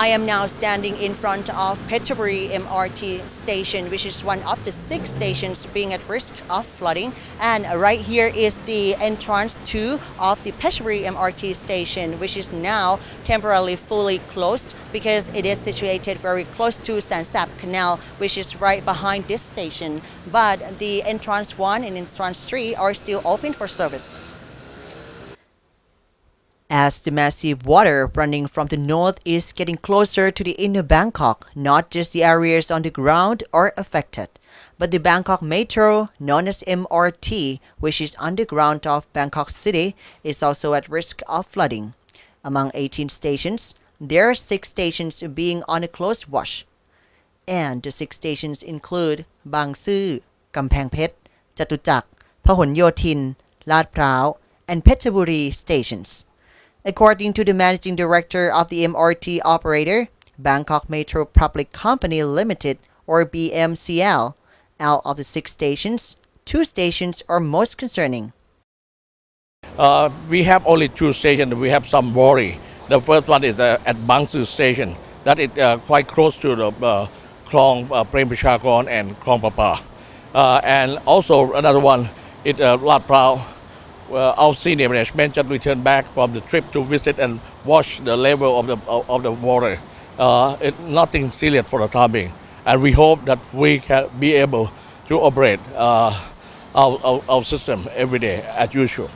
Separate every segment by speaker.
Speaker 1: I am now standing in front of Phetchaburi MRT station, which is one of the 6 stations being at risk of flooding. And right here is the entrance of the Phetchaburi MRT station, which is now temporarily fully closed because it is situated very close to Sansap Canal, which is right behind this station. But the entrance 1 and entrance 3 are still open for service. As the massive water running from the north is getting closer to the inner Bangkok, not just the areas on the ground are affected, but the Bangkok Metro, known as MRT, which is underground of Bangkok City, is also at risk of flooding. Among 18 stations, there are 6 stations being on a closed wash. And the 6 stations include Bang Sue, Kamphaeng Phet, Chatuchak, Phahon Yothin, Lat Prao, and Phetchaburi stations. According to the managing director of the MRT operator, Bangkok Metro Public Company Limited, or BMCL, out of the 6 stations, 2 stations are most concerning.
Speaker 2: We have only 2 stations. We have some worry. The first one is at Bang Sue station. That is quite close to the Klong Prem Prachakon and Klong Papa. And also another one is Lat Prao. Our senior management just returned back from the trip to visit and watch the level of the water. It's nothing serious for the time being, and we hope that we can be able to operate our system every day as usual.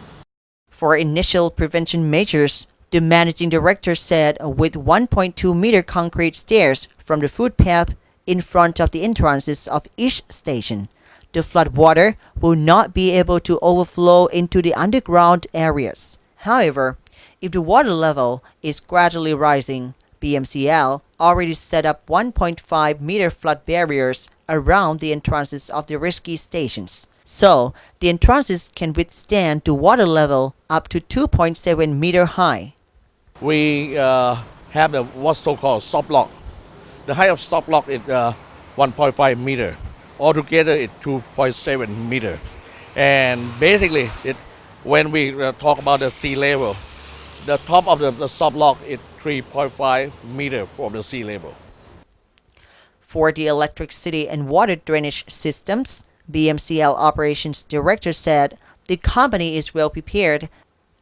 Speaker 1: For initial prevention measures, the managing director said with 1.2 meter concrete stairs from the footpath in front of the entrances of each station, the flood water will not be able to overflow into the underground areas. However, if the water level is gradually rising, BMCL already set up 1.5 meter flood barriers around the entrances of the risky stations. So, the entrances can withstand the water level up to 2.7 meter high.
Speaker 2: We have what's so-called stop lock. The height of stop lock is 1.5 meter. Altogether, it's 2.7 meter. And basically, when we talk about the sea level, the top of the stop lock is 3.5 meter from the sea level.
Speaker 1: For the electricity and water drainage systems, BMCL Operations Director said the company is well prepared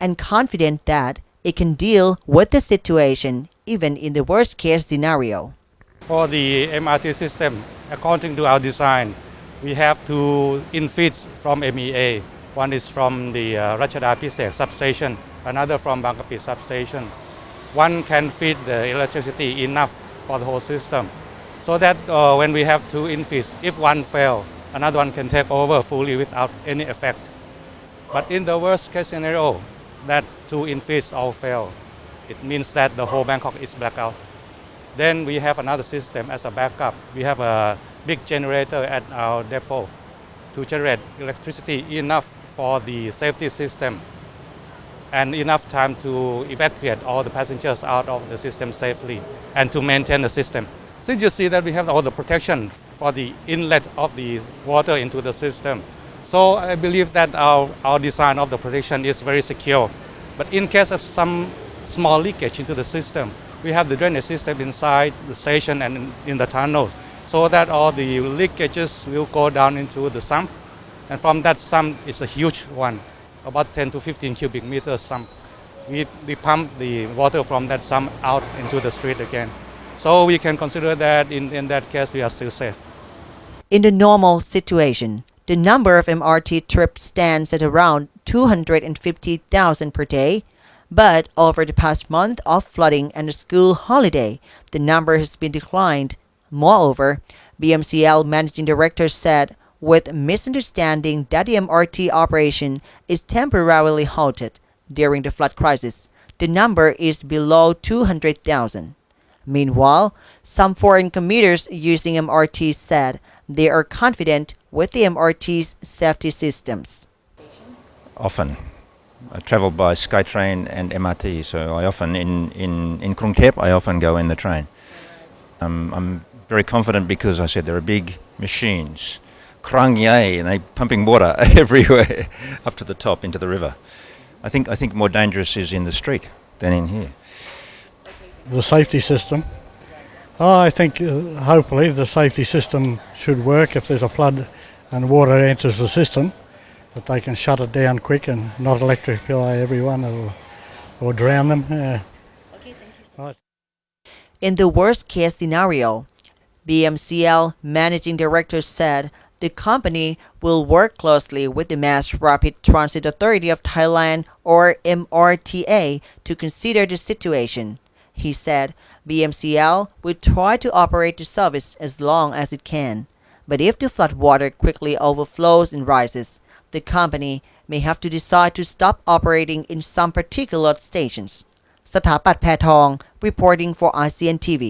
Speaker 1: and confident that it can deal with the situation even in the worst case scenario.
Speaker 3: For the MRT system, according to our design, we have 2 infeeds from MEA. One is from the Ratchada Pisek substation, another from Bangkapi substation. One can feed the electricity enough for the whole system, so that when we have 2 infeeds, if one fails, another one can take over fully without any effect. But in the worst case scenario, that 2 infeeds all fail, it means that the whole Bangkok is blackout. Then we have another system as a backup. We have a big generator at our depot to generate electricity enough for the safety system and enough time to evacuate all the passengers out of the system safely and to maintain the system. Since you see that we have all the protection for the inlet of the water into the system, so I believe that our design of the protection is very secure. But in case of some small leakage into the system, we have the drainage system inside the station and in the tunnels, so that all the leakages will go down into the sump. And from that sump is a huge one, about 10 to 15 cubic meters sump. We pump the water from that sump out into the street again. So we can consider that in that case we are still safe.
Speaker 1: In the normal situation, the number of MRT trips stands at around 250,000 per day. But over the past month of flooding and the school holiday, the number has been declined. Moreover, BMCL Managing Director said with misunderstanding that the MRT operation is temporarily halted during the flood crisis, the number is below 200,000. Meanwhile, some foreign commuters using MRT said they are confident with the MRT's safety systems.
Speaker 4: Often. I travel by SkyTrain and MRT, so I often in Krung Thep I often go in the train. I'm very confident because I said there are big machines, krang yay, and they're pumping water everywhere up to the top into the river. I think more dangerous is in the street than in here.
Speaker 5: The safety system I think hopefully the safety system should work if there's a flood and water enters the system, that they can shut it down quick and not electrify everyone or drown them. Right.
Speaker 1: In the worst case scenario, BMCL Managing Director said the company will work closely with the Mass Rapid Transit Authority of Thailand or MRTA to consider the situation. He said BMCL will try to operate the service as long as it can. But if the floodwater quickly overflows and rises, the company may have to decide to stop operating in some particular stations. สถาปัตย์แพทอง reporting for ASEAN TV